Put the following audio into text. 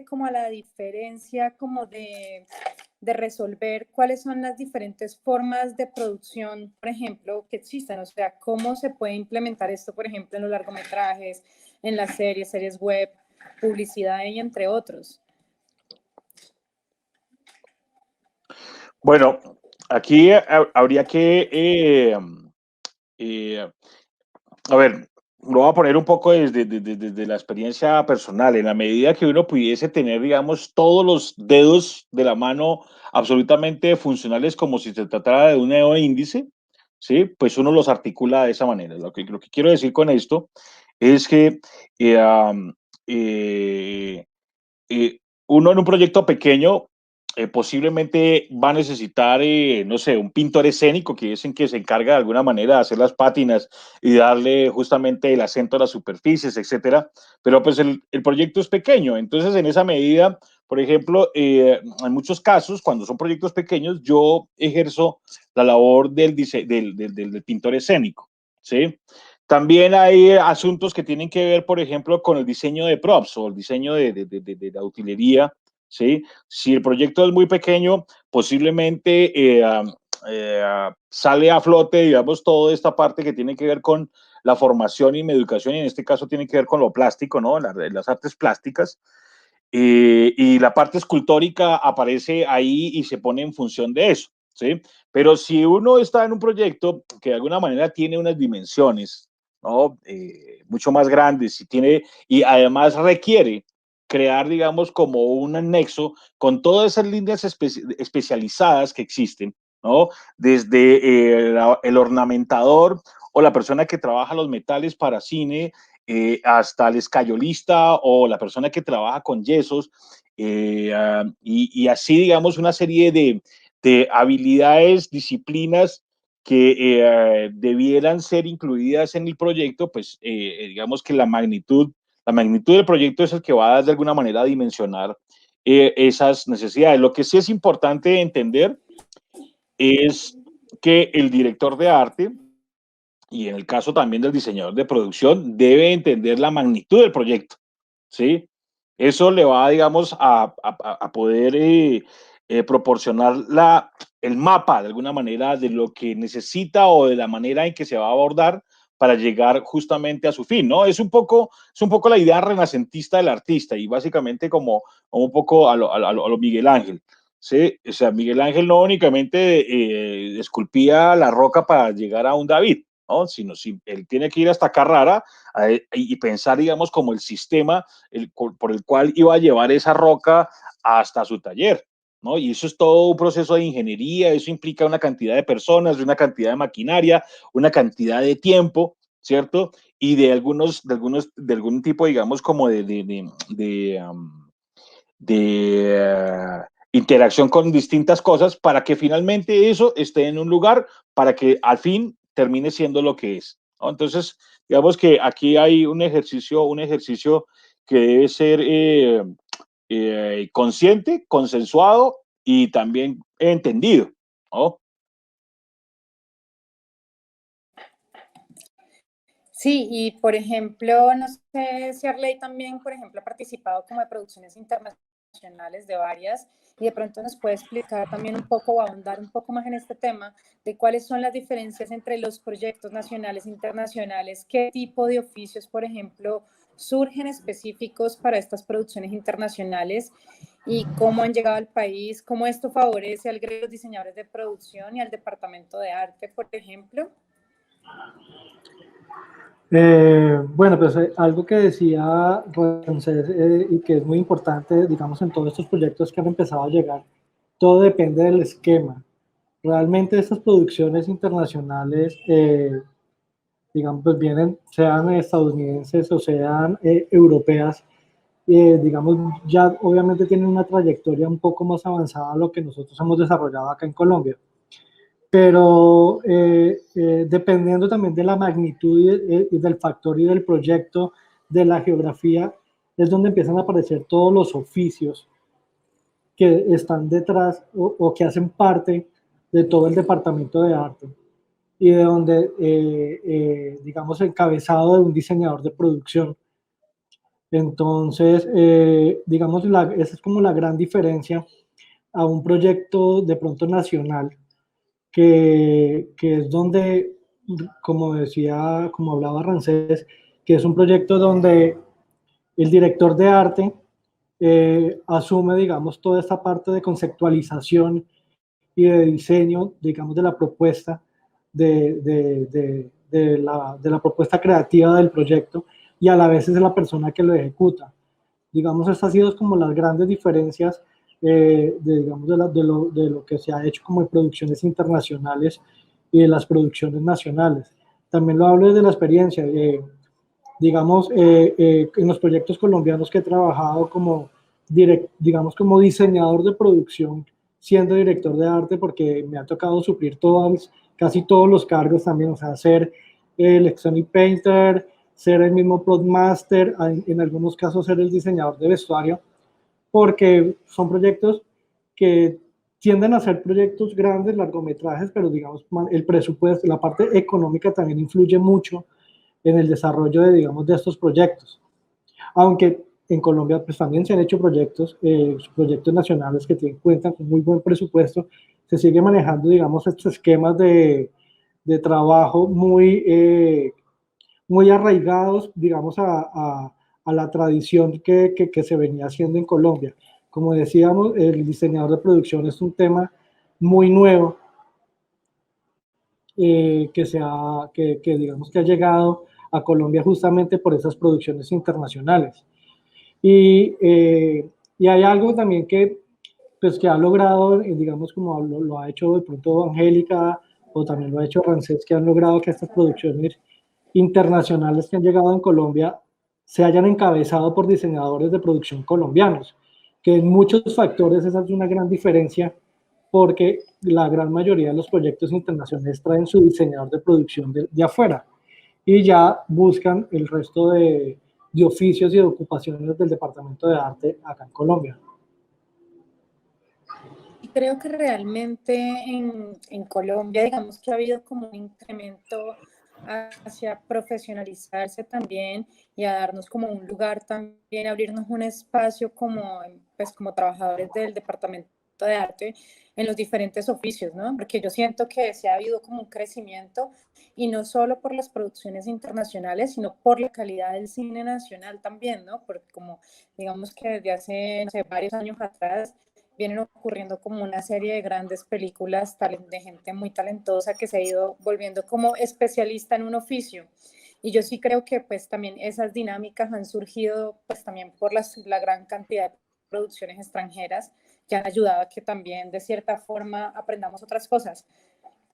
como a la diferencia como de resolver cuáles son las diferentes formas de producción, por ejemplo, que existen, o sea, cómo se puede implementar esto, por ejemplo, en los largometrajes, en las series web, publicidad y entre otros. Bueno, aquí habría que, a ver, lo voy a poner un poco desde la experiencia personal. En la medida que uno pudiese tener, digamos, todos los dedos de la mano absolutamente funcionales como si se tratara de un dedo índice, ¿sí? Pues uno los articula de esa manera. Lo que quiero decir con esto es que eh, uno en un proyecto pequeño posiblemente va a necesitar, no sé, un pintor escénico que es en que se encarga de alguna manera de hacer las pátinas y darle justamente el acento a las superficies, etcétera. Pero pues el proyecto es pequeño, entonces en esa medida, por ejemplo, en muchos casos, cuando son proyectos pequeños, yo ejerzo la labor del pintor escénico, ¿sí? También hay asuntos que tienen que ver, por ejemplo, con el diseño de props o el diseño de la utilería, ¿sí? Si el proyecto es muy pequeño, posiblemente sale a flote, digamos, toda esta parte que tiene que ver con la formación y mi educación, y en este caso tiene que ver con lo plástico, ¿no? Las artes plásticas. Y la parte escultórica aparece ahí y se pone en función de eso, ¿sí? Pero si uno está en un proyecto que de alguna manera tiene unas dimensiones, ¿no? Mucho más grandes y además requiere crear, digamos, como un anexo con todas esas líneas especializadas que existen, ¿no? Desde el ornamentador o la persona que trabaja los metales para cine, hasta el escayolista o la persona que trabaja con yesos, y así, digamos, una serie de habilidades, disciplinas que debieran ser incluidas en el proyecto, pues digamos que la magnitud del proyecto es el que va a de alguna manera a dimensionar esas necesidades. Lo que sí es importante entender es que el director de arte, y en el caso también del diseñador de producción, debe entender la magnitud del proyecto, ¿sí? Eso le va, digamos, a poder proporcionar el mapa, de alguna manera, de lo que necesita o de la manera en que se va a abordar para llegar justamente a su fin, ¿no? Es un poco la idea renacentista del artista y básicamente como un poco a lo Miguel Ángel, ¿sí? O sea, Miguel Ángel no únicamente esculpía la roca para llegar a un David, ¿no? Sino si él tiene que ir hasta Carrara y pensar, digamos, como el sistema por el cual iba a llevar esa roca hasta su taller, ¿no? Y eso es todo un proceso de ingeniería, eso implica una cantidad de personas, una cantidad de maquinaria, una cantidad de tiempo, ¿cierto? Y de algún tipo, digamos, como de interacción con distintas cosas para que finalmente eso esté en un lugar para que al fin termine siendo lo que es, ¿no? Entonces, digamos que aquí hay un ejercicio que debe ser consciente, consensuado y también entendido, ¿no? Sí, y por ejemplo, no sé si Arley también, por ejemplo, ha participado como de producciones internacionales de varias, y de pronto nos puede explicar también un poco o ahondar un poco más en este tema de cuáles son las diferencias entre los proyectos nacionales e internacionales, qué tipo de oficios, por ejemplo, surgen específicos para estas producciones internacionales y cómo han llegado al país, cómo esto favorece al gremio de diseñadores de producción y al departamento de arte, por ejemplo. Bueno, pues algo que decía Ramsés y que es muy importante, digamos, en todos estos proyectos que han empezado a llegar, todo depende del esquema. Realmente estas producciones internacionales, digamos, pues vienen, sean estadounidenses o sean europeas, digamos, ya obviamente tienen una trayectoria un poco más avanzada a lo que nosotros hemos desarrollado acá en Colombia. Pero dependiendo también de la magnitud y del factor y del proyecto, de la geografía, es donde empiezan a aparecer todos los oficios que están detrás o que hacen parte de todo el departamento de arte y de donde, digamos, el encabezado de un diseñador de producción Entonces, digamos, esa es como la gran diferencia a un proyecto de pronto nacional, que es donde, como decía, como hablaba Rancés, que es un proyecto donde el director de arte asume, digamos, toda esta parte de conceptualización y de diseño, digamos, de la propuesta, de la propuesta creativa del proyecto, y a la vez es la persona que lo ejecuta. Digamos, estas han sido como las grandes diferencias digamos, de lo que se ha hecho como en producciones internacionales y de las producciones nacionales. También lo hablo desde la experiencia. Digamos, en los proyectos colombianos que he trabajado como, digamos, como diseñador de producción, siendo director de arte, porque me ha tocado suplir casi todos los cargos también, o sea, ser el electronic painter, ser el mismo prop master, en algunos casos ser el diseñador de vestuario, porque son proyectos que tienden a ser proyectos grandes, largometrajes, pero digamos, el presupuesto, la parte económica también influye mucho en el desarrollo de, digamos, de estos proyectos. Aunque en Colombia pues también se han hecho proyectos nacionales que cuentan con muy buen presupuesto, se sigue manejando, digamos, estos esquemas de trabajo muy arraigados, digamos, a la tradición que se venía haciendo en Colombia. Como decíamos, el diseñador de producción es un tema muy nuevo digamos que ha llegado a Colombia justamente por esas producciones internacionales. Y, y hay algo también pues, que ha logrado, digamos, como lo ha hecho de pronto Angélica, o también lo ha hecho Rancés, que han logrado que estas producciones internacionales que han llegado en Colombia se hayan encabezado por diseñadores de producción colombianos, que en muchos factores esa es una gran diferencia, porque la gran mayoría de los proyectos internacionales traen su diseñador de producción de afuera y ya buscan el resto de oficios y de ocupaciones del Departamento de Arte acá en Colombia. Y creo que realmente en Colombia, digamos que ha habido como un incremento hacia profesionalizarse también y a darnos como un lugar también, abrirnos un espacio como, pues, como trabajadores del Departamento de Arte en los diferentes oficios, ¿no? Porque yo siento que se ha habido como un crecimiento y no solo por las producciones internacionales, sino por la calidad del cine nacional también, ¿no? Porque como digamos que desde hace, no sé, varios años atrás vienen ocurriendo como una serie de grandes películas de gente muy talentosa que se ha ido volviendo como especialista en un oficio. Y yo sí creo que pues también esas dinámicas han surgido pues también por la gran cantidad de producciones extranjeras que han ayudado a que también de cierta forma aprendamos otras cosas.